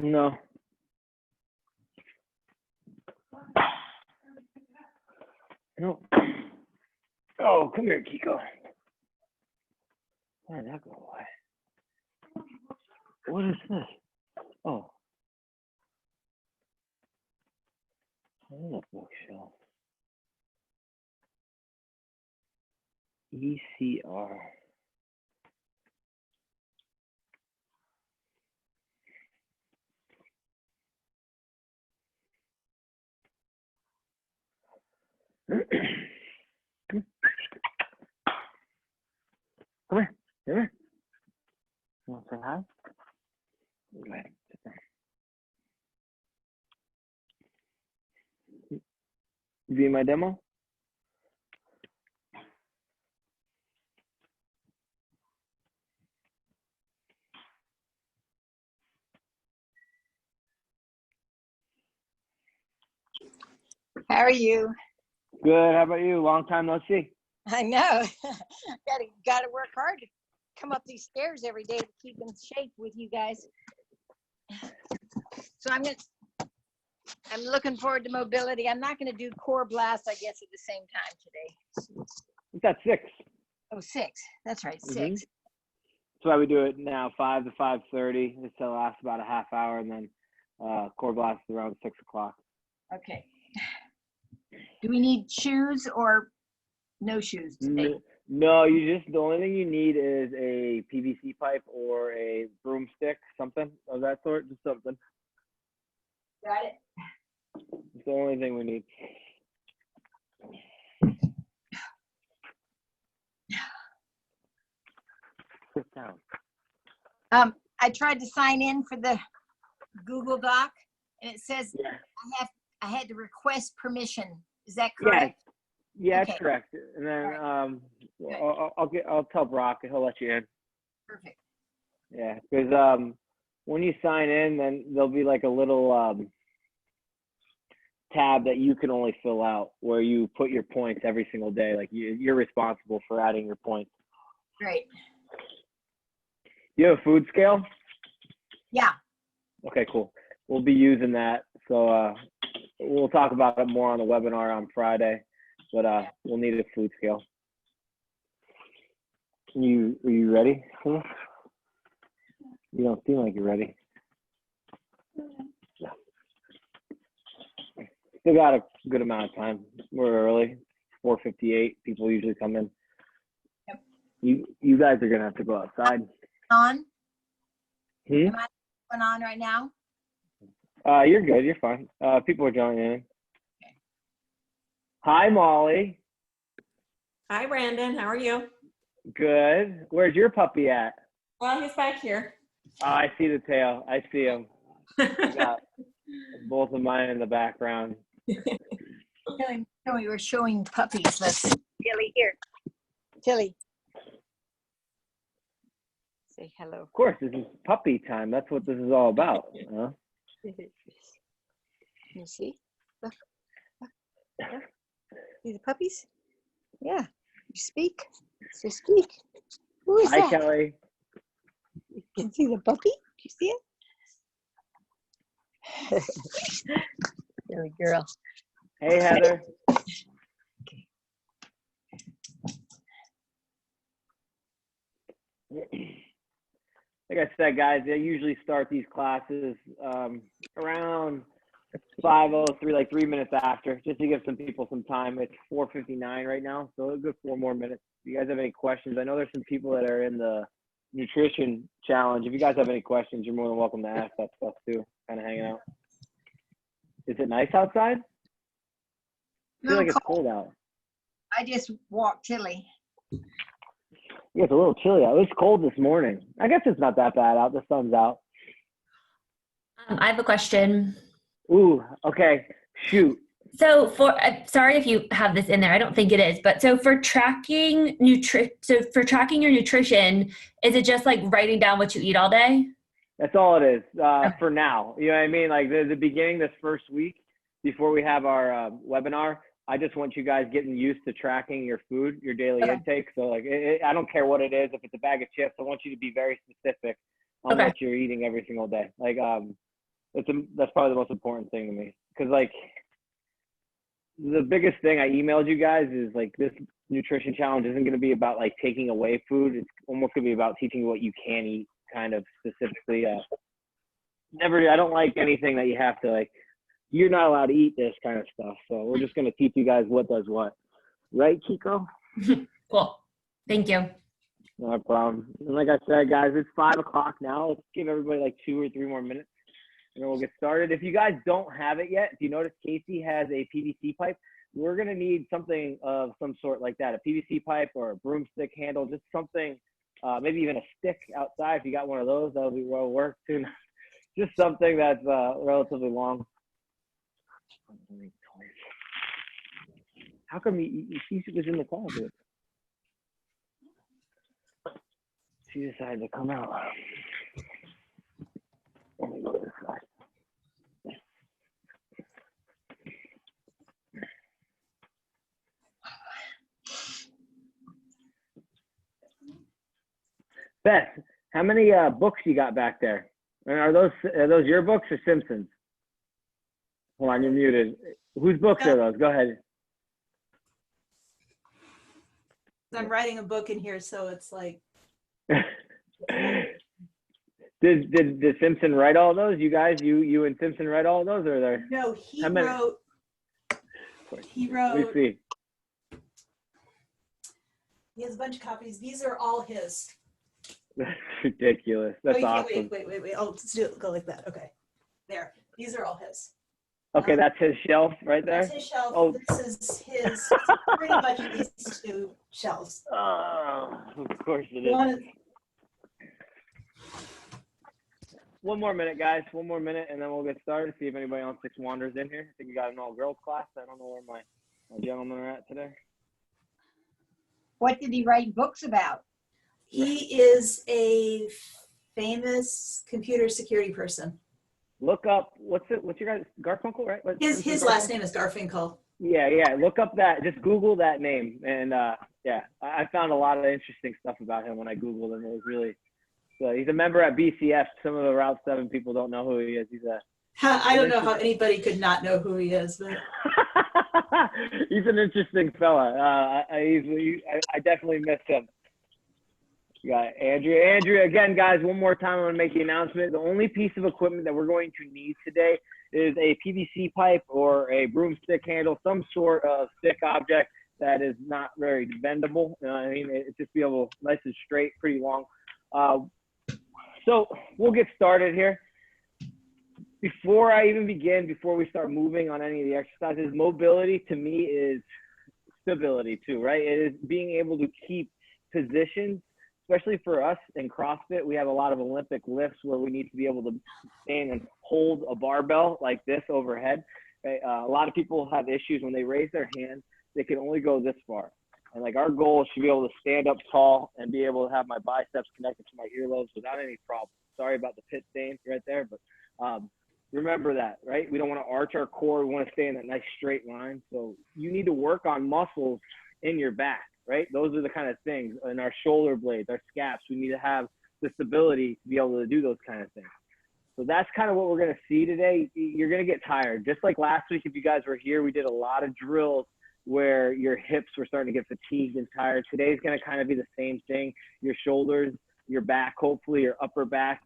No. No. Oh, come here, Kiko. Where did that go away? What is this? Oh. What is a bookshelf? ECR. Come here. Come here. You want to say hi? Go ahead. Sit down. You be in my demo? How are you? Good. How about you? Long time no see. I know. Gotta work hard to come up these stairs every day to keep in shape with you guys. So I'm looking forward to mobility. I'm not gonna do core blast, I guess, at the same time today. It's at 6. Oh, 6. That's right, 6. That's why we do it now, 5 to 5:30. This will last about a half hour, and then core blast is around 6 o'clock. Okay. Do we need shoes or no shoes today? No, the only thing you need is a PVC pipe or a broomstick, something of that sort, just something. Got it. It's the only thing we need. Sit down. I tried to sign in for the Google Doc, and it says I had to request permission. Is that correct? Yeah, Okay. That's correct. And then Right. I'll tell Brock and he'll let you in. Perfect. Yeah, because when you sign in, then there'll be like a little tab that you can only fill out where you put your points every single day. Like you're responsible for adding your points. Great. You have a food scale? Yeah. Okay, cool. We'll be using that. So we'll talk about it more on the webinar on Friday, but we'll need a food scale. Are you ready for this? You don't seem like you're ready. Yeah. Still got a good amount of time. We're early, 4:58. People usually come in. Yep. You guys are gonna have to go outside. On? Hmm? Am I going on right now? You're good. You're fine. People are joining in. Okay. Hi, Molly. Hi, Brandon. How are you? Good. Where's your puppy at? Well, he's back here. Oh, I see the tail. I see him. I got both of mine in the background. We were showing puppies. Let's Tilly here. Tilly. Say hello. Of course, this is puppy time. That's what this is all about. Huh? You see? Look. Look. See the puppies? Yeah. You speak. So speak. Who is Hi, that? Kelly. You can see the puppy? Do you see it? Silly girl. Hey, Heather. Like I said, guys, they usually start these classes around 5:03, like 3 minutes after, just to give some people some time. It's 4:59 right now, so a good 4 more minutes. If you guys have any questions, I know there's some people that are in the nutrition challenge. If you guys have any questions, you're more than welcome to ask that stuff too, kind of hanging out. Is it nice outside? I feel like it's cold out. I just walked Tilly. Yeah, it's a little chilly out. It was cold this morning. I guess it's not that bad out. The sun's out. I have a question. Ooh, okay. Shoot. So sorry if you have this in there. I don't think it is, but so for tracking for tracking your nutrition, is it just like writing down what you eat all day? That's all it is Okay. for now. You know what I mean? Like the beginning, this first week before we have our webinar, I just want you guys getting used to tracking your food, your daily Okay. intake. So like, I don't care what it is. If it's a bag of chips, I want you to be very specific on Okay. what you're eating every single day. Like, that's probably the most important thing to me. Cause like the biggest thing I emailed you guys is like this nutrition challenge isn't going to be about like taking away food. It's almost going to be about teaching you what you can eat kind of specifically. I don't like anything that you have to like, you're not allowed to eat this kind of stuff. So we're just going to teach you guys what does what. Right, Kiko? Cool. Thank you. No problem. And like I said, guys, it's 5 o'clock now. Let's give everybody like 2 or 3 more minutes and then we'll get started. If you guys don't have it yet, if you notice Casey has a PVC pipe, we're going to need something of some sort like that, a PVC pipe or a broomstick handle, just something, maybe even a stick outside. If you got one of those, that'll be well worth too. Just something that's relatively long. How come she was in the closet? She decided to come out. Let me go this side. Beth, how many books you got back there? And are those your books or Simpsons? Hold on, you're muted. Whose books are those? Go ahead. I'm writing a book in here, so it's like. Did Simpson write all those? You guys, you and Simpson write all those, or there? No, he How many? wrote. He wrote. Let me see. He has a bunch of copies. These are all his. That's ridiculous. That's awesome. Wait. I'll just go like that. Okay. There. These are all his. Okay, that's his shelf right there. That's his shelf. Oh. This is his. Pretty much these 2 shelves. Oh, of course it is. One more minute, guys. One more minute, and then we'll get started. See if anybody else just wanders in here. I think we got an all-girls class. I don't know where my gentlemen are at today. What did he write books about? He is a famous computer security person. Look up, what's your guys, Garfunkel, right? His last name is Garfinkel. Yeah. Look up that, just Google that name. And yeah, I found a lot of interesting stuff about him when I Googled him. It was really, so he's a member at BCF. Some of the Route 7 people don't know who he is. I don't know how anybody could not know who he is, but he's an interesting fella. I definitely miss him. You got Andrea. Andrea, again, guys, one more time, I'm going to make the announcement. The only piece of equipment that we're going to need today is a PVC pipe or a broomstick handle, some sort of stick object that is not very bendable. You know what I mean? It just be able, nice and straight, pretty long. So we'll get started here. Before I even begin, before we start moving on any of the exercises, mobility to me is stability too, right? It is being able to keep positions. Especially for us in CrossFit, we have a lot of Olympic lifts where we need to be able to stand and hold a barbell like this overhead. A lot of people have issues when they raise their hand, they can only go this far. And like our goal is to be able to stand up tall and be able to have my biceps connected to my earlobes without any problem. Sorry about the pit stain right there, but remember that, right? We don't want to arch our core. We want to stay in that nice straight line. So you need to work on muscles in your back. Right? Those are the kind of things in our shoulder blades, our scaps. We need to have the stability to be able to do those kind of things. So that's kind of what we're going to see today. You're going to get tired. Just like last week, if you guys were here, we did a lot of drills where your hips were starting to get fatigued and tired. Today's going to kind of be the same thing. Your shoulders, your back, hopefully your upper back,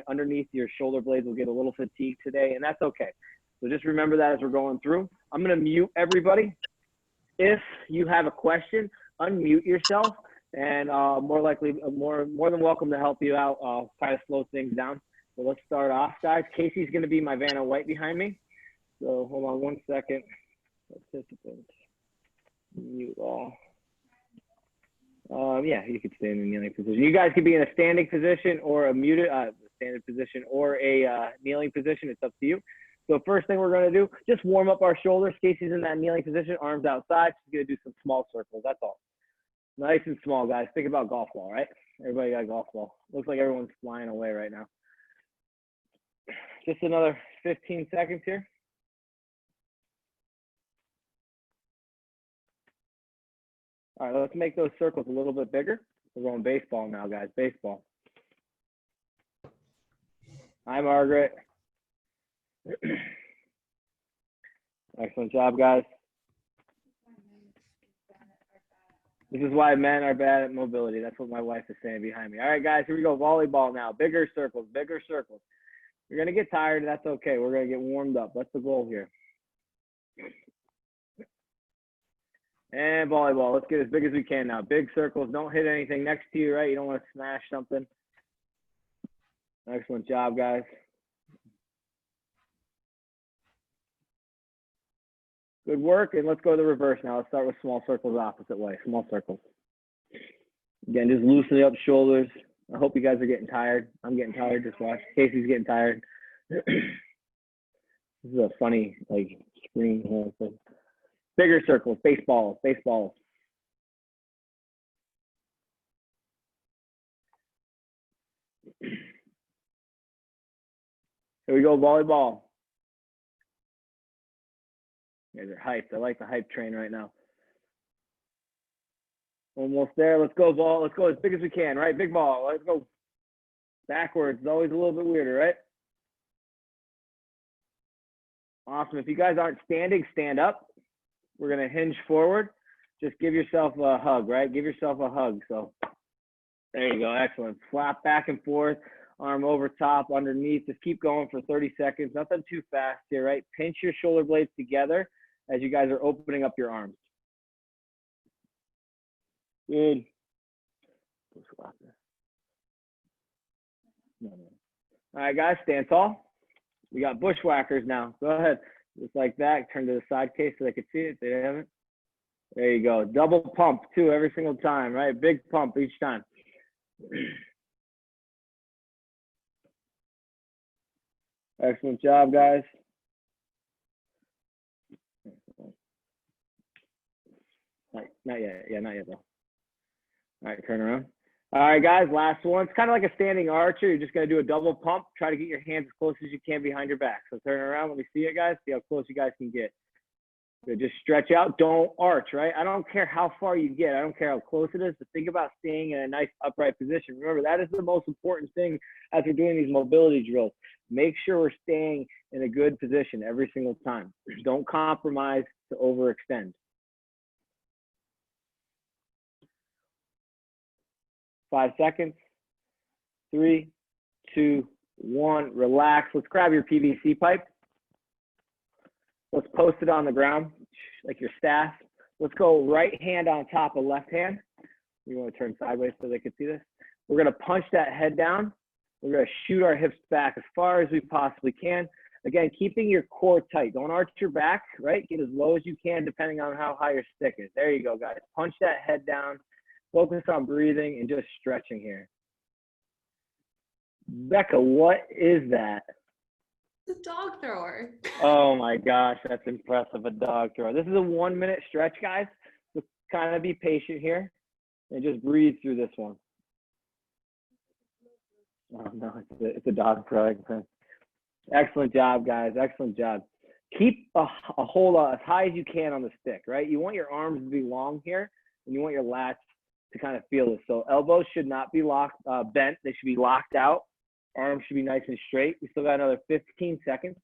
underneath your shoulder blades will get a little fatigued today, and that's okay. So just remember that as we're going through. I'm going to mute everybody. If you have a question, unmute yourself, and more than welcome to help you out. I'll try to slow things down. So let's start off, guys. Casey's going to be my Vanna White behind me. So hold on one second. Participants, mute all. Yeah, you could stay in the kneeling position. You guys could be in a standing position or a muted standing position or a kneeling position. It's up to you. So first thing we're gonna do, just warm up our shoulders. Casey's in that kneeling position, arms outside. She's gonna do some small circles, that's all. Nice and small, guys. Think about golf ball, right? Everybody got a golf ball. Looks like everyone's flying away right now. Just another 15 seconds here. All right, let's make those circles a little bit bigger. We're going baseball now, guys, baseball. Hi, Margaret. Excellent job, guys. This is why men are bad at mobility. That's what my wife is saying behind me. All right, guys, here we go. Volleyball now. Bigger circles, bigger circles. You're going to get tired. That's okay. We're going to get warmed up. That's the goal here. And volleyball. Let's get as big as we can now. Big circles. Don't hit anything next to you, right? You don't want to smash something. Excellent job, guys. Good work, and let's go to the reverse now. Let's start with small circles opposite way, small circles. Again, just loosening up shoulders. I hope you guys are getting tired. I'm getting tired, just watch. Casey's getting tired. This is a funny, like, screen here. So, bigger circles, baseballs, baseballs. Here we go, volleyball. You guys are hyped. I like the hype train right now. Almost there. Let's go, ball. Let's go as big as we can, right? Big ball. Let's go backwards. It's always a little bit weirder, right? Awesome. If you guys aren't standing, stand up. We're going to hinge forward. Just give yourself a hug, right? Give yourself a hug. So there you go. Excellent. Flap back and forth. Arm over top, underneath. Just keep going for 30 seconds. Nothing too fast here, right? Pinch your shoulder blades together as you guys are opening up your arms. Good. All right, guys, stand tall. We got bushwhackers now. Go ahead. Just like that. Turn to the side case so they can see it. They haven't. There you go. Double pump, too, every single time, right? Big pump each time. Excellent job, guys. Not yet. Yeah, not yet, though. All right, turn around. All right, guys, last one. It's kind of like a standing archer. You're just going to do a double pump. Try to get your hands as close as you can behind your back. So turn around. Let me see it, guys. See how close you guys can get. Good. Just stretch out. Don't arch, right? I don't care how far you get. I don't care how close it is, but think about staying in a nice upright position. Remember, that is the most important thing as we're doing these mobility drills. Make sure we're staying in a good position every single time. Don't compromise to overextend. 5 seconds. 3, 2, 1. Relax. Let's grab your PVC pipe. Let's post it on the ground, like your staff. Let's go right hand on top of left hand. You want to turn sideways so they can see this. We're going to punch that head down. We're going to shoot our hips back as far as we possibly can. Again, keeping your core tight. Don't arch your back, right? Get as low as you can depending on how high your stick is. There you go, guys. Punch that head down. Focus on breathing and just stretching here. Becca, what is that? The dog thrower. Oh my gosh, that's impressive, a dog thrower. This is a 1-minute stretch, guys. So kind of be patient here and just breathe through this one. Oh no, it's a dog thrower. Excellent job, guys. Excellent job. Keep a hold as high as you can on the stick, right? You want your arms to be long here, and you want your lats to kind of feel this. So elbows should not be bent. They should be locked out. Arms should be nice and straight. We still got another 15 seconds.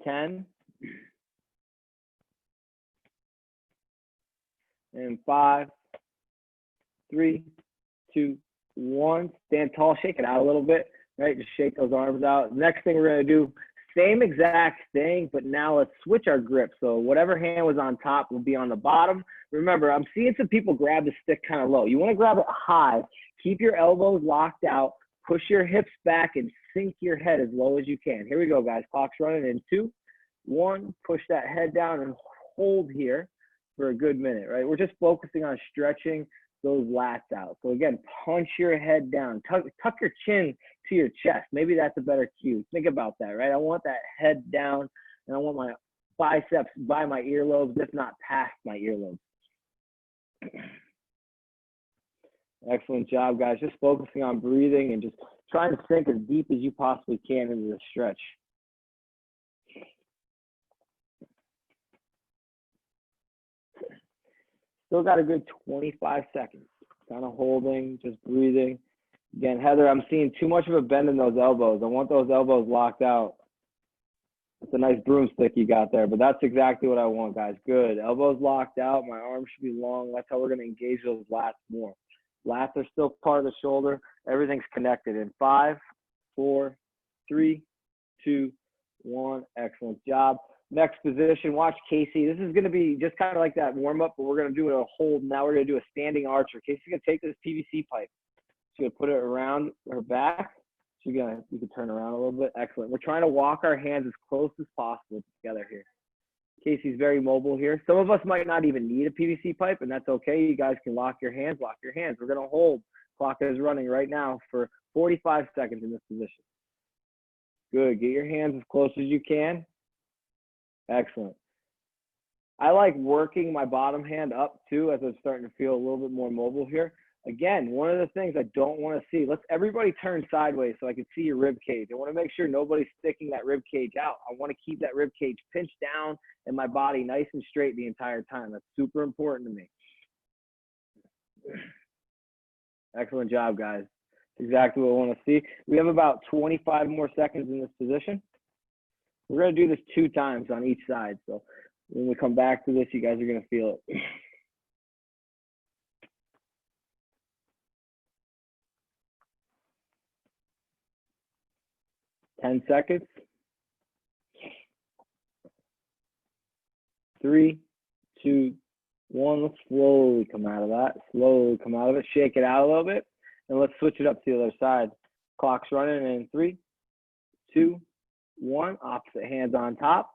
10. And 5, 3, 2, 1. Stand tall, shake it out a little bit, right? Just shake those arms out. Next thing we're going to do, same exact thing, but now let's switch our grip. So whatever hand was on top will be on the bottom. Remember, I'm seeing some people grab the stick kind of low. You want to grab it high. Keep your elbows locked out. Push your hips back and sink your head as low as you can. Here we go, guys. Clock's running in 2, 1. Push that head down and hold here for a good minute, right? We're just focusing on stretching those lats out. So again, punch your head down. Tuck your chin to your chest. Maybe that's a better cue. Think about that, right? I want that head down, and I want my biceps by my earlobes, if not past my earlobes. Excellent job, guys. Just focusing on breathing and just trying to sink as deep as you possibly can into the stretch. Still got a good 25 seconds. Kind of holding, just breathing. Again, Heather, I'm seeing too much of a bend in those elbows. I want those elbows locked out. It's a nice broomstick you got there, but that's exactly what I want, guys. Good. Elbows locked out. My arms should be long. That's how we're going to engage those lats more. Lats are still part of the shoulder. Everything's connected in 5, 4, 3, 2, 1. Excellent job. Next position, watch Casey. This is going to be just kind of like that warm-up, but we're going to do a hold. Now we're going to do a standing archer. Casey's going to take this PVC pipe. She's going to put it around her back. You can turn around a little bit. Excellent. We're trying to walk our hands as close as possible together here. Casey's very mobile here. Some of us might not even need a PVC pipe, and that's okay. You guys can lock your hands, lock your hands. We're going to hold. Clock is running right now for 45 seconds in this position. Good. Get your hands as close as you can. Excellent. I like working my bottom hand up too as I'm starting to feel a little bit more mobile here. Again, one of the things I don't want to see, let's everybody turn sideways so I can see your rib cage. I want to make sure nobody's sticking that rib cage out. I want to keep that rib cage pinched down and my body nice and straight the entire time. That's super important to me. Excellent job, guys. Exactly what I want to see. We have about 25 more seconds in this position. We're going to do this 2 times on each side. So when we come back to this, you guys are going to feel it. 10 seconds. 3, 2, 1. Let's slowly come out of that. Slowly come out of it. Shake it out a little bit. And let's switch it up to the other side. Clock's running in 3, 2, 1. Opposite hands on top.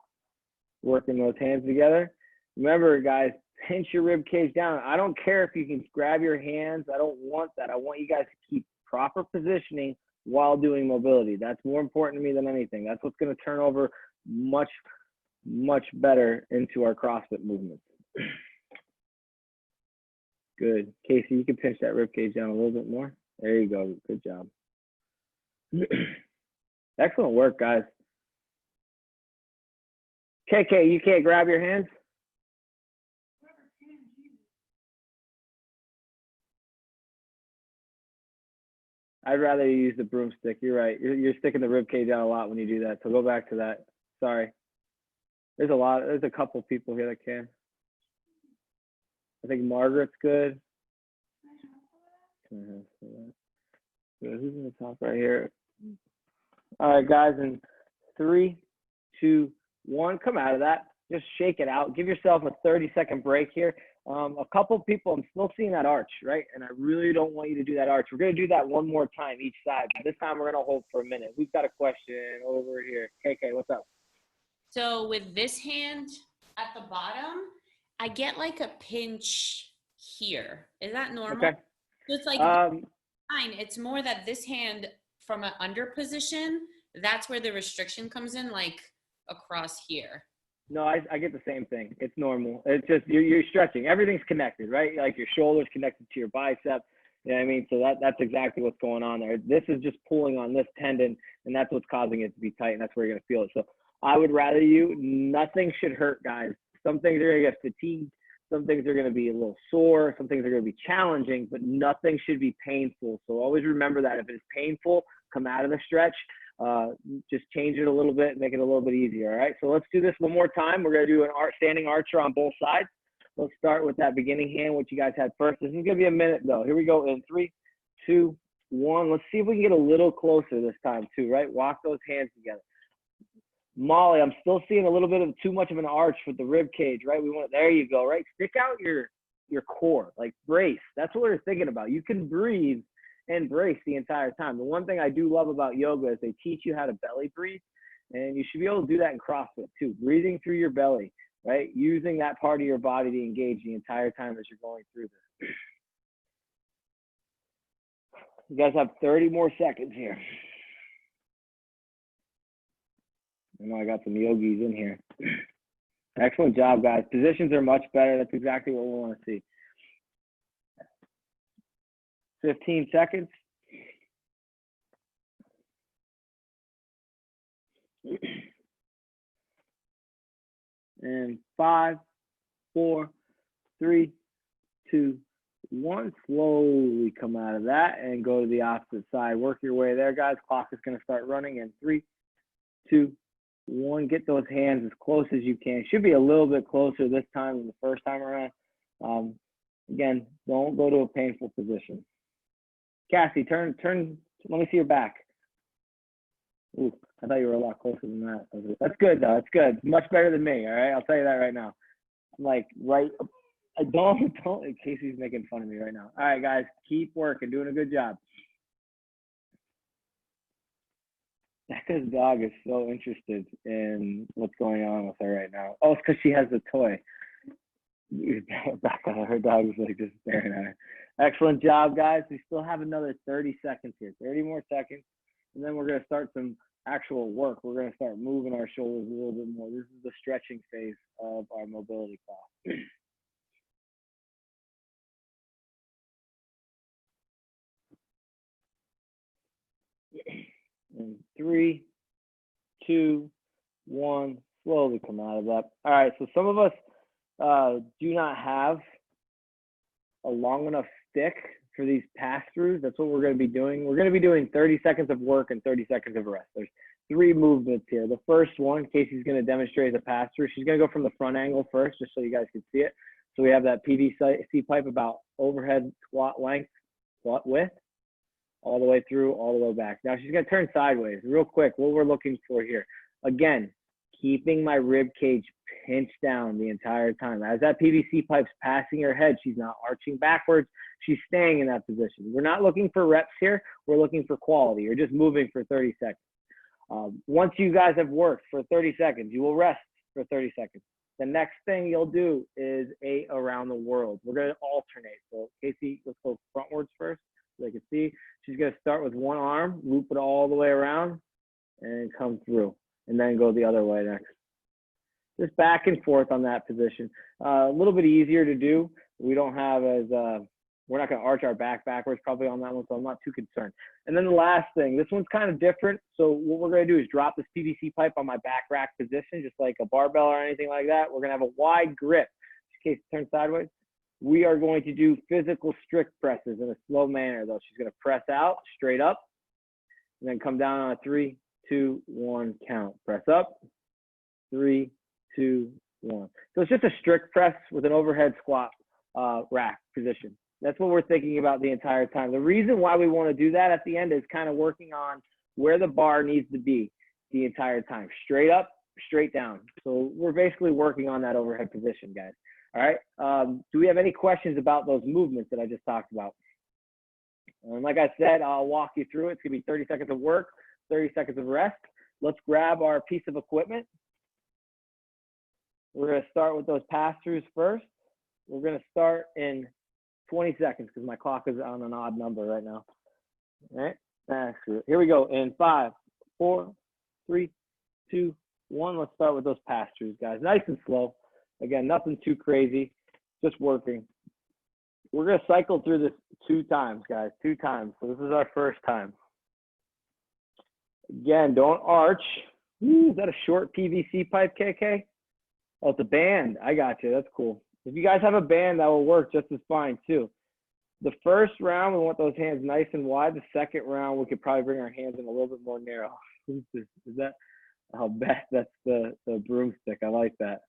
Working those hands together. Remember, guys, pinch your rib cage down. I don't care if you can grab your hands. I don't want that. I want you guys to keep proper positioning while doing mobility. That's more important to me than anything. That's what's going to turn over much, much better into our CrossFit movements. Good. Casey, you can pinch that rib cage down a little bit more. There you go. Good job. Excellent work, guys. KK, you can't grab your hands? I'd rather you use the broomstick. You're right. You're sticking the rib cage out a lot when you do that. So go back to that. Sorry. There's a couple people here that can. I think Margaret's good. Who's in the top right here? All right, guys, in 3, 2, 1, come out of that. Just shake it out. Give yourself a 30-second break here. A couple people, I'm still seeing that arch, right? And I really don't want you to do that arch. We're going to do that one more time each side. But this time we're going to hold for a minute. We've got a question over here. KK, what's up? So with this hand at the bottom, I get like a pinch here. Is that normal? Okay. So it's like fine. It's more that this hand from an under position, that's where the restriction comes in, like across here. No, I get the same thing. It's normal. It's just you're stretching. Everything's connected, right? Like your shoulder's connected to your bicep. You know what I mean? So that's exactly what's going on there. This is just pulling on this tendon, and that's what's causing it to be tight, and that's where you're going to feel it. So I would rather nothing should hurt, guys. Some things are going to get fatigued. Some things are going to be a little sore. Some things are going to be challenging, but nothing should be painful. So always remember that if it's painful, come out of the stretch. Just change it a little bit, make it a little bit easier. All right, so let's do this one more time. We're going to do an standing archer on both sides. Let's start with that beginning hand, what you guys had first. This is going to be a minute though. Here we go in 3, 2, 1. Let's see if we can get a little closer this time too, right? Walk those hands together. Molly, I'm still seeing a little bit of too much of an arch with the rib cage, right? There you go, right? Stick out your core, like brace. That's what we're thinking about. You can breathe and brace the entire time. The one thing I do love about yoga is they teach you how to belly breathe, and you should be able to do that in CrossFit too. Breathing through your belly, right? Using that part of your body to engage the entire time as you're going through this. You guys have 30 more seconds here. I know I got some yogis in here. Excellent job, guys. Positions are much better. That's exactly what we want to see. 15 seconds. And 5, 4, 3, 2, 1. Slowly come out of that and go to the opposite side. Work your way there, guys. Clock is going to start running in 3, 2, 1. Get those hands as close as you can. Should be a little bit closer this time than the first time around. Again, don't go to a painful position. Cassie, turn. Let me see your back. Ooh, I thought you were a lot closer than that. That's good, though. That's good. Much better than me, all right? I'll tell you that right now. I'm like, right. I don't. Casey's making fun of me right now. All right, guys, keep working. Doing a good job. Becca's dog is so interested in what's going on with her right now. Oh, it's because she has the toy. Becca, her dog is like just staring at her. Excellent job, guys. We still have another 30 seconds here. 30 more seconds. And then we're going to start some actual work. We're going to start moving our shoulders a little bit more. This is the stretching phase of our mobility class. And 3, 2, 1. Slowly come out of that. All right, so some of us do not have a long enough stick for these pass-throughs. That's what we're going to be doing. We're going to be doing 30 seconds of work and 30 seconds of rest. There's 3 movements here. The first one, Casey's going to demonstrate the pass-through. She's going to go from the front angle first, just so you guys can see it. So we have that PVC pipe about overhead squat length, squat width, all the way through, all the way back. Now she's going to turn sideways. Real quick, what we're looking for here. Again, keeping my rib cage pinched down the entire time. As that PVC pipe's passing her head, she's not arching backwards. She's staying in that position. We're not looking for reps here. We're looking for quality. You're just moving for 30 seconds. Once you guys have worked for 30 seconds, you will rest for 30 seconds. The next thing you'll do is 8 around the world. We're going to alternate. So Casey, let's go frontwards first so they can see. She's going to start with one arm, loop it all the way around, and come through. And then go the other way next. Just back and forth on that position. A little bit easier to do. We don't have as, we're not gonna arch our back backwards probably on that one, so I'm not too concerned. And then the last thing, this one's kind of different. So what we're gonna do is drop this PVC pipe on my back rack position, just like a barbell or anything like that. We're gonna have a wide grip. In case it turns sideways. We are going to do physical strict presses in a slow manner though. She's gonna press out, straight up, and then come down on a 3, 2, 1 count. Press up, 3, 2, 1. So it's just a strict press with an overhead squat rack position. That's what we're thinking about the entire time. The reason why we want to do that at the end is kind of working on where the bar needs to be the entire time. Straight up, straight down. So we're basically working on that overhead position, guys. All right. Do we have any questions about those movements that I just talked about? And like I said, I'll walk you through it. It's going to be 30 seconds of work, 30 seconds of rest. Let's grab our piece of equipment. We're going to start with those pass-throughs first. We're going to start in 20 seconds because my clock is on an odd number right now. All right, here we go. In 5, 4, 3, 2, 1. Let's start with those pass-throughs, guys. Nice and slow. Again, nothing too crazy, just working. We're going to cycle through this 2 times, guys, 2 times. So this is our first time. Again, don't arch. Ooh, is that a short PVC pipe, KK? Oh, it's a band. I got you. That's cool. If you guys have a band, that will work just as fine, too. The first round, we want those hands nice and wide. The second round, we could probably bring our hands in a little bit more narrow. Is that? I'll bet that's the broomstick. I like that.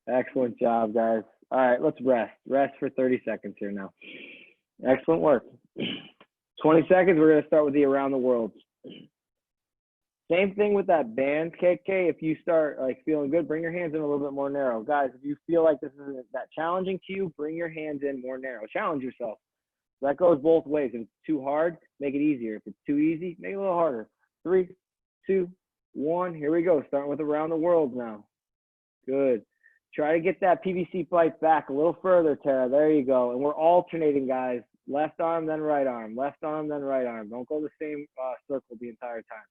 Excellent job, guys. All right, let's rest. Rest for 30 seconds here now. Excellent work. 20 seconds, we're going to start with the around the world. Same thing with that band, KK. If you start like feeling good, bring your hands in a little bit more narrow. Guys, if you feel like this isn't that challenging to you, bring your hands in more narrow. Challenge yourself. That goes both ways. If it's too hard, make it easier. If it's too easy, make it a little harder. 3, 2, 1. Here we go. Starting with around the world now. Good. Try to get that PVC pipe back a little further, Tara. There you go. And we're alternating, guys. Left arm, then right arm. Left arm, then right arm. Don't go the same circle the entire time.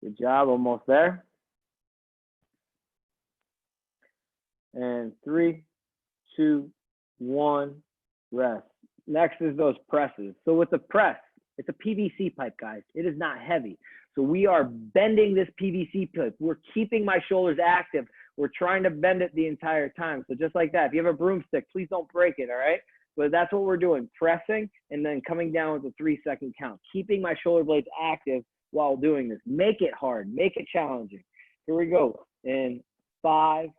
Good job, almost there. And 3, 2, 1, rest. Next is those presses. So with the press, it's a PVC pipe, guys. It is not heavy. So we are bending this PVC pipe. We're keeping my shoulders active. We're trying to bend it the entire time. So just like that, if you have a broomstick, please don't break it, all right? But that's what we're doing, pressing and then coming down with a 3-second count, keeping my shoulder blades active while doing this. Make it hard, make it challenging. Here we go. In 5,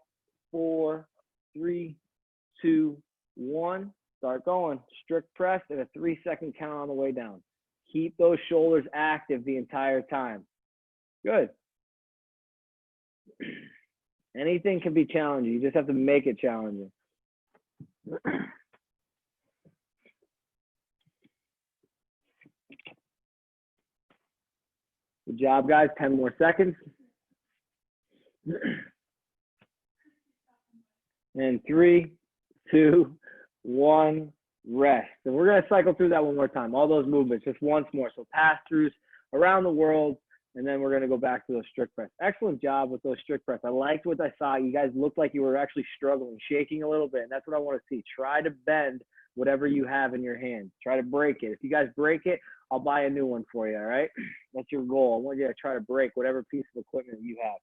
4, 3, 2, 1. Start going. Strict press and a 3-second count on the way down. Keep those shoulders active the entire time. Good. Anything can be challenging. You just have to make it challenging. Good job, guys. 10 more seconds. And 3, 2, 1, rest. And we're going to cycle through that one more time. All those movements, just once more. So pass-throughs around the world, and then we're going to go back to those strict press. Excellent job with those strict press. I liked what I saw. You guys looked like you were actually struggling, shaking a little bit, and that's what I want to see. Try to bend whatever you have in your hand. Try to break it. If you guys break it, I'll buy a new one for you, all right? That's your goal. I want you to try to break whatever piece of equipment you have.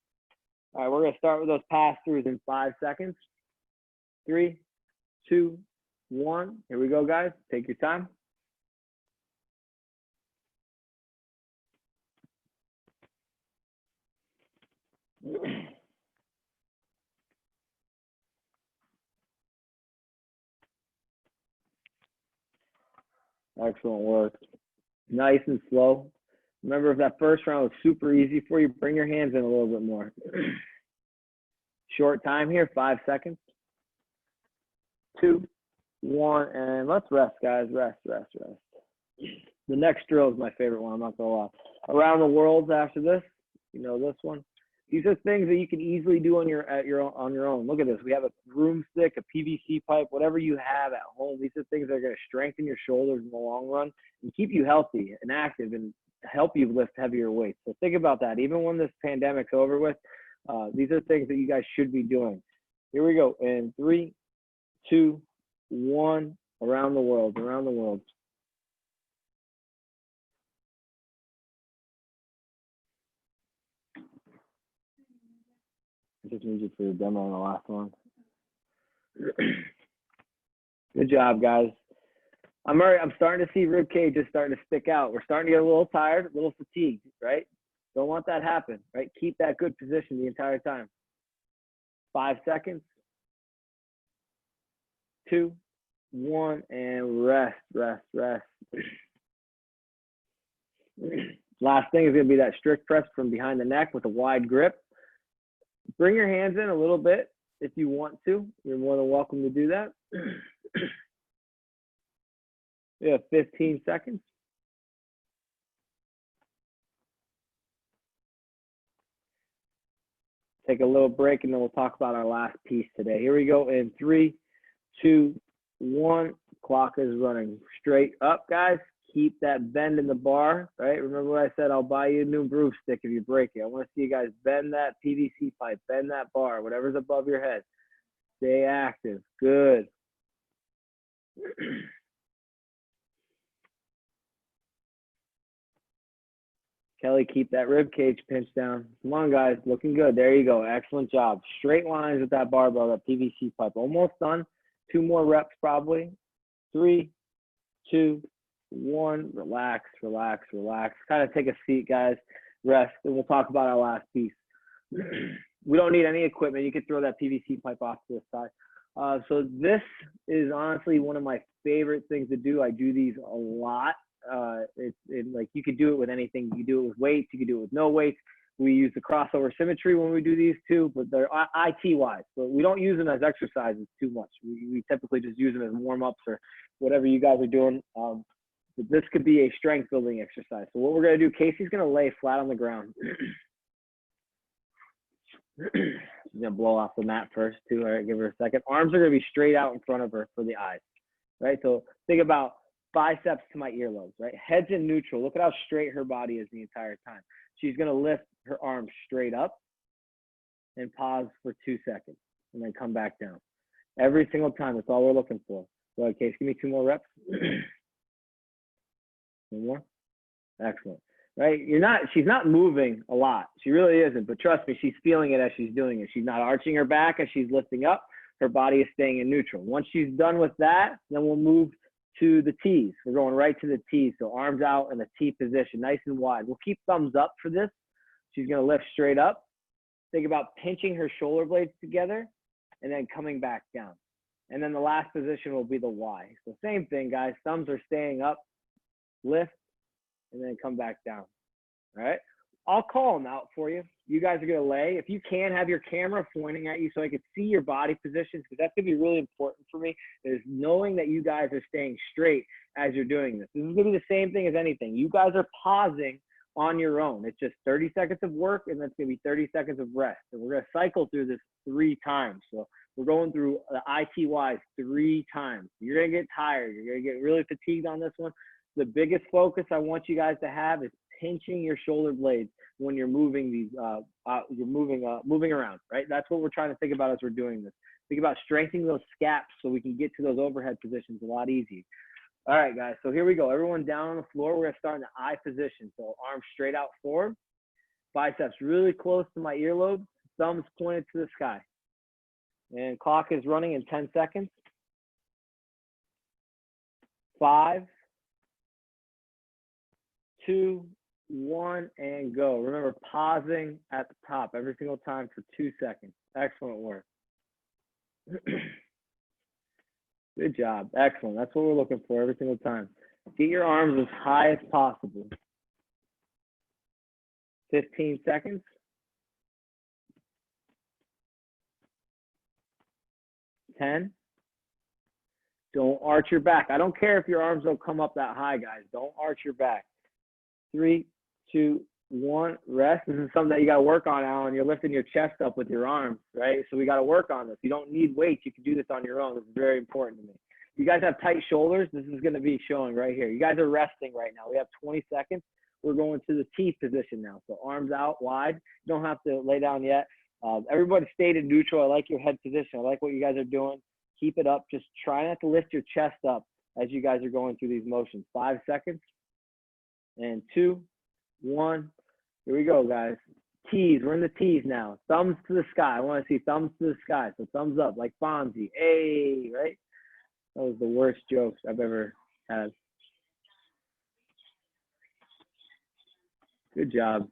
All right, we're going to start with those pass-throughs in 5 seconds. 3, 2, 1. Here we go, guys. Take your time. Excellent work. Nice and slow. Remember, if that first round was super easy for you, bring your hands in a little bit more. Short time here, 5 seconds. 2, 1, and let's rest, guys. Rest, rest, rest. The next drill is my favorite one, I'm not gonna lie. Around the world after this, you know this one. These are things that you can easily do on your own. Look at this. We have a broomstick, a PVC pipe, whatever you have at home. These are things that are going to strengthen your shoulders in the long run and keep you healthy and active and help you lift heavier weights. So think about that. Even when this pandemic's over with, these are things that you guys should be doing. Here we go. In 3, 2, 1. Around the world. Around the world. I just need you for the demo on the last one. Good job, guys. I'm starting to see rib cage just starting to stick out. We're starting to get a little tired, a little fatigued, right? Don't want that to happen, right? Keep that good position the entire time. 5 seconds. 2, 1, and rest, rest, rest. Last thing is going to be that strict press from behind the neck with a wide grip. Bring your hands in a little bit if you want to. You're more than welcome to do that. We have 15 seconds. Take a little break and then we'll talk about our last piece today. Here we go in 3, 2, 1. Clock is running straight up, guys. Keep that bend in the bar, right? Remember what I said, I'll buy you a new broomstick if you break it. I want to see you guys bend that PVC pipe, bend that bar, whatever's above your head. Stay active. Good. Kelly, keep that rib cage pinched down. Come on, guys. Looking good. There you go. Excellent job. Straight lines with that barbell, that PVC pipe. Almost done. 2 more reps probably. 3, 2, 1. Relax, relax, relax. Kind of take a seat, guys. Rest, and we'll talk about our last piece. We don't need any equipment. You can throw that PVC pipe off to the side. So this is honestly one of my favorite things to do. I do these a lot. Like you could do it with anything. You could do it with weights. You could do it with no weights. We use the crossover symmetry when we do these too, but they're IT-wise. But we don't use them as exercises too much. We typically just use them as warm-ups or whatever you guys are doing. But this could be a strength building exercise. So what we're going to do, Casey's going to lay flat on the ground. She's going to blow off the mat first too. All right, give her a second. Arms are going to be straight out in front of her for the eyes. Right, so think about biceps to my earlobes, right? Head's in neutral. Look at how straight her body is the entire time. She's going to lift her arms straight up and pause for 2 seconds and then come back down. Every single time. That's all we're looking for. So, Case, give me 2 more reps. 1 more. Excellent. Right? She's not moving a lot. She really isn't, but trust me, she's feeling it as she's doing it. She's not arching her back as she's lifting up. Her body is staying in neutral. Once she's done with that, then we'll move to the T's. We're going right to the T's. So arms out in the T position, nice and wide. We'll keep thumbs up for this. She's going to lift straight up. Think about pinching her shoulder blades together and then coming back down. And then the last position will be the Y. So same thing, guys. Thumbs are staying up, lift, and then come back down. All right? I'll call them out for you. You guys are going to lay. If you can, have your camera pointing at you so I can see your body positions, because that's going to be really important for me, is knowing that you guys are staying straight as you're doing this. This is going to be the same thing as anything. You guys are pausing on your own. It's just 30 seconds of work, and that's going to be 30 seconds of rest. And we're going to cycle through this 3 times. So we're going through the ITYs 3 times. You're going to get tired. You're going to get really fatigued on this one. The biggest focus I want you guys to have is pinching your shoulder blades when you're moving these, moving around, right? That's what we're trying to think about as we're doing this. Think about strengthening those scaps so we can get to those overhead positions a lot easier. All right, guys, so here we go. Everyone down on the floor. We're gonna start in the I position. So arms straight out forward, biceps really close to my earlobe, thumbs pointed to the sky. And clock is running in 10 seconds. 5, 2, 1, and go. Remember, pausing at the top every single time for 2 seconds. Excellent work. Good job. Excellent. That's what we're looking for every single time. Get your arms as high as possible. 15 seconds. 10. Don't arch your back. I don't care if your arms don't come up that high, guys. Don't arch your back. 3, 2, 1, rest. This is something that you got to work on, Alan. You're lifting your chest up with your arms, right? So we got to work on this. You don't need weights. You can do this on your own. This is very important to me. You guys have tight shoulders. This is going to be showing right here. You guys are resting right now. We have 20 seconds. We're going to the T position now. So arms out wide. You don't have to lay down yet. Everybody stayed in neutral. I like your head position. I like what you guys are doing. Keep it up. Just try not to lift your chest up as you guys are going through these motions. 5 seconds. And 2, 1. Here we go, guys. T's. We're in the T's now. Thumbs to the sky. I want to see thumbs to the sky. So thumbs up like Fonzie. Hey, right? That was the worst jokes I've ever had. Good job.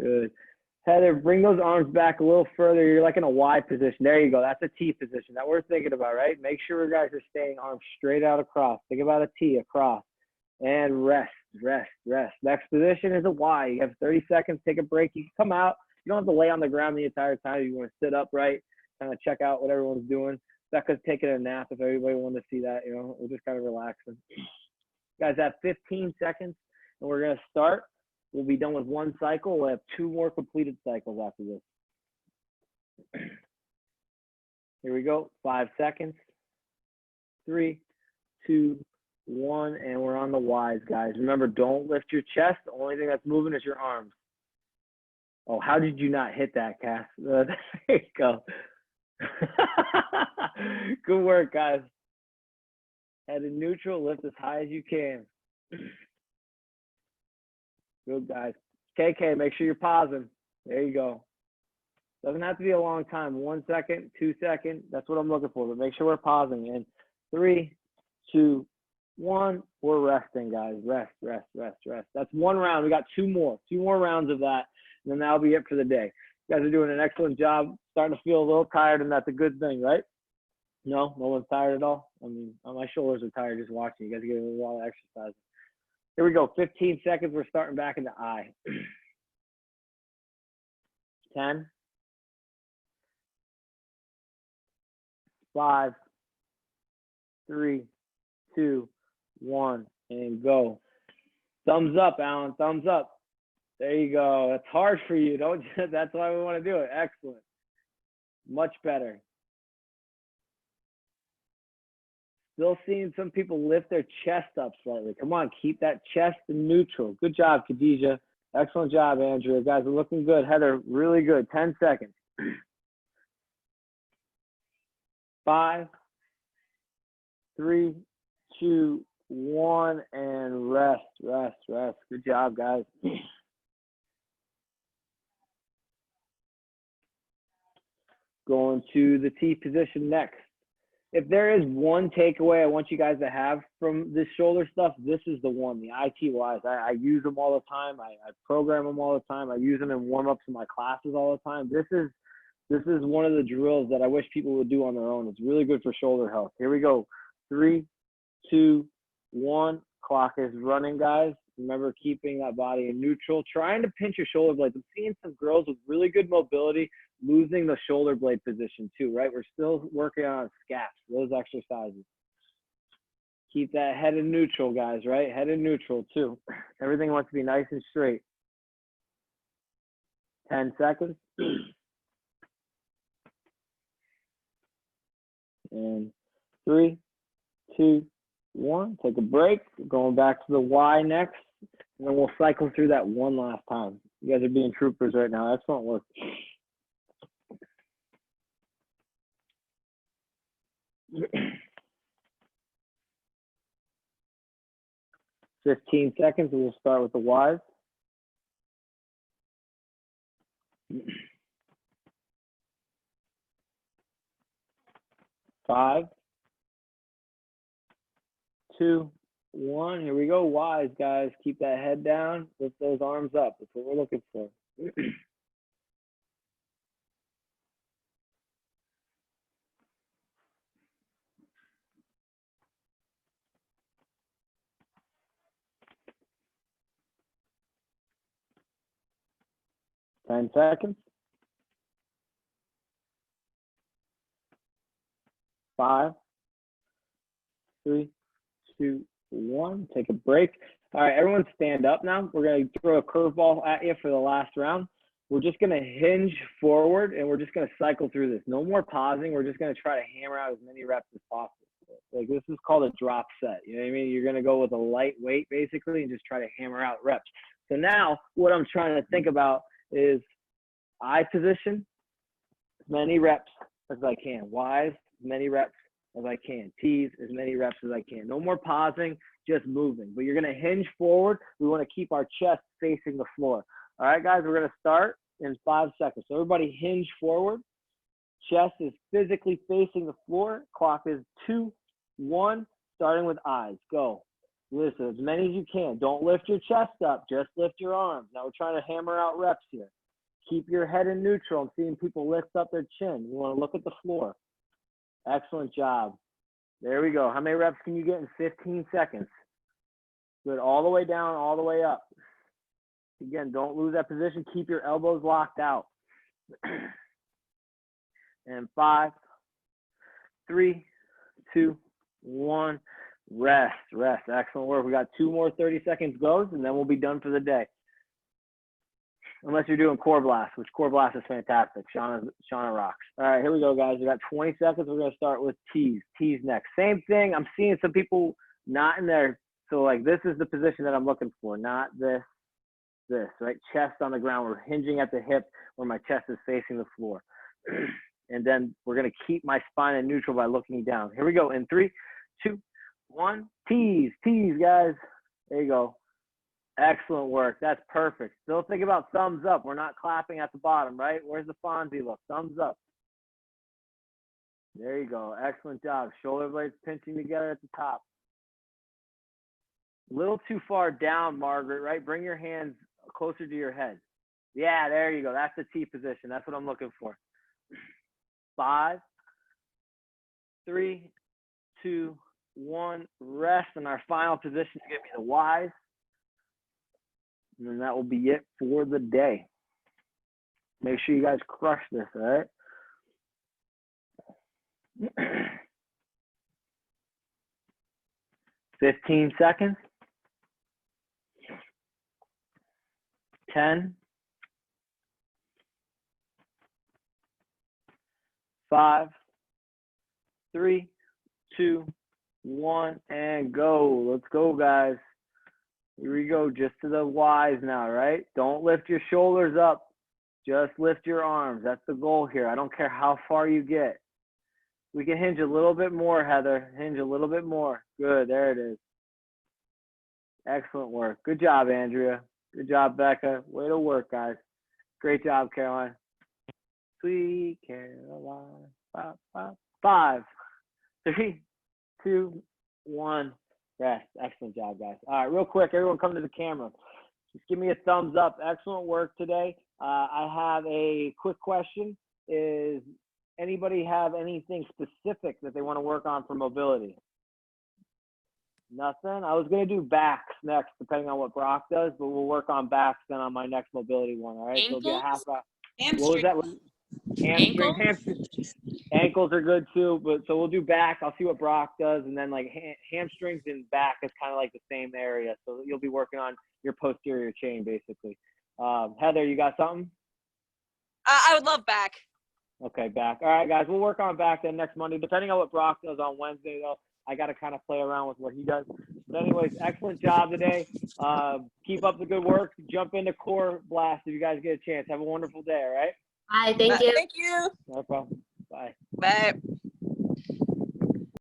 Good. Heather, bring those arms back a little further. You're like in a Y position. There you go. That's a T position that we're thinking about, right? Make sure you guys are staying arms straight out across. Think about a T across. And rest, rest, rest. Next position is a Y. You have 30 seconds. Take a break. You can come out. You don't have to lay on the ground the entire time. You want to sit upright, kind of check out what everyone's doing. Becca's taking a nap if everybody wanted to see that. You know, we're just kind of relaxing. You guys have 15 seconds, and we're going to start. We'll be done with 1 cycle. We'll have 2 more completed cycles after this. Here we go. 5 seconds. 3, 2, 1, and we're on the Y's, guys. Remember, don't lift your chest. The only thing that's moving is your arms. Oh, how did you not hit that, Cass? There you go. Good work, guys. Head in neutral. Lift as high as you can. Good, guys. KK, make sure you're pausing. There you go. Doesn't have to be a long time. 1 second, 2 seconds. That's what I'm looking for. But make sure we're pausing. And 3, 2, 1. We're resting, guys. Rest, rest, rest, rest. That's 1 round. We got 2 more. 2 more rounds of that. And then that'll be it for the day. You guys are doing an excellent job. Starting to feel a little tired, and that's a good thing, right? No one's tired at all? I mean, my shoulders are tired just watching. You guys are getting a lot of exercise. Here we go. 15 seconds. We're starting back in the I. 10. 5, 3, 2, 1, and go. Thumbs up, Alan. Thumbs up. There you go. That's hard for you. Don't you? That's why we want to do it. Excellent. Much better. Still seeing some people lift their chest up slightly. Come on, keep that chest in neutral. Good job, Khadijah. Excellent job, Andrea. Guys are looking good. Heather, really good. 10 seconds. 5, 3, 2, 1, and rest, rest, rest. Good job, guys. Going to the T position next. If there is one takeaway I want you guys to have from this shoulder stuff, this is the one, the ITYs. I use them all the time. I program them all the time. I use them in warm-ups in my classes all the time. This is one of the drills that I wish people would do on their own. It's really good for shoulder health. Here we go. 3, 2, 1. Clock is running, guys. Remember, keeping that body in neutral. Trying to pinch your shoulder blades. I'm seeing some girls with really good mobility losing the shoulder blade position too, right? We're still working on scaps, those exercises. Keep that head in neutral, guys, right? Head in neutral too. Everything wants to be nice and straight. 10 seconds. And 3, 2, 1. Take a break. We're going back to the Y next. And then we'll cycle through that one last time. You guys are being troopers right now. Excellent work. 15 seconds, and we'll start with the Ys. 5, 2, 1. Here we go. Ys, guys. Keep that head down. Lift those arms up. That's what we're looking for. 10 seconds. 5, 3, 2, 1. Take a break. All right, everyone stand up now. We're going to throw a curveball at you for the last round. We're just going to hinge forward, and we're just going to cycle through this. No more pausing. We're just going to try to hammer out as many reps as possible. Like, this is called a drop set. You know what I mean? You're going to go with a light weight, basically, and just try to hammer out reps. So now what I'm trying to think about is I position as many reps as I can. Ys, as many reps as I can. T's, as many reps as I can. No more pausing, just moving. But you're going to hinge forward. We want to keep our chest facing the floor. All right, guys, we're going to start in 5 seconds. So everybody hinge forward. Chest is physically facing the floor. Clock is 2, 1, starting with eyes. Go. Listen, as many as you can. Don't lift your chest up. Just lift your arms. Now we're trying to hammer out reps here. Keep your head in neutral. I'm seeing people lift up their chin. You want to look at the floor. Excellent job. There we go. How many reps can you get in 15 seconds? Good. All the way down, all the way up. Again, don't lose that position. Keep your elbows locked out. And 5, 3, 2, 1. Rest, rest. Excellent work. We got 2 more 30 seconds goes, and then we'll be done for the day. Unless you're doing core blast, which core blast is fantastic. Shauna rocks. All right, here we go, guys. We got 20 seconds. We're going to start with T's. T's next. Same thing. I'm seeing some people not in there. So, like, this is the position that I'm looking for, not this, right? Chest on the ground. We're hinging at the hip where my chest is facing the floor. And then we're going to keep my spine in neutral by looking down. Here we go. In 3, 2, 1. T's, guys. There you go. Excellent work. That's perfect. Still think about thumbs up. We're not clapping at the bottom, right? Where's the Fonzie look? Thumbs up. There you go. Excellent job. Shoulder blades pinching together at the top. A little too far down, Margaret, right? Bring your hands closer to your head. Yeah, there you go. That's the T position. That's what I'm looking for. 5, 3, 2, 1. Rest. And our final position is going to be the Ys. And then that will be it for the day. Make sure you guys crush this, all right? 15 seconds. 10. 5, 3, 2, 1, and go. Let's go, guys. Here we go, just to the Y's now, right? Don't lift your shoulders up. Just lift your arms. That's the goal here. I don't care how far you get. We can hinge a little bit more, Heather. Hinge a little bit more. Good, there it is. Excellent work. Good job, Andrea. Good job, Becca. Way to work, guys. Great job, Caroline. Sweet Caroline. 5, 3, 2, 1. Rest. Excellent job, guys. All right, real quick, everyone come to the camera. Just give me a thumbs up. Excellent work today. I have a quick question. Is anybody have anything specific that they want to work on for mobility? Nothing? I was going to do backs next, depending on what Brock does, but we'll work on backs then on my next mobility one, all right? So we'll get half a, what was that? Hamstrings. Ankles are good too, but so we'll do back. I'll see what Brock does, and then like hamstrings and back is kind of like the same area. So you'll be working on your posterior chain basically. Heather, you got something? I would love back. Okay, back. All right, guys, we'll work on back then next Monday, depending on what Brock does on Wednesday. Though I got to kind of play around with what he does. But anyways, excellent job today. Keep up the good work. Jump into core blast if you guys get a chance. Have a wonderful day. All right. Hi, thank you. Thank you. No problem. Bye. Bye.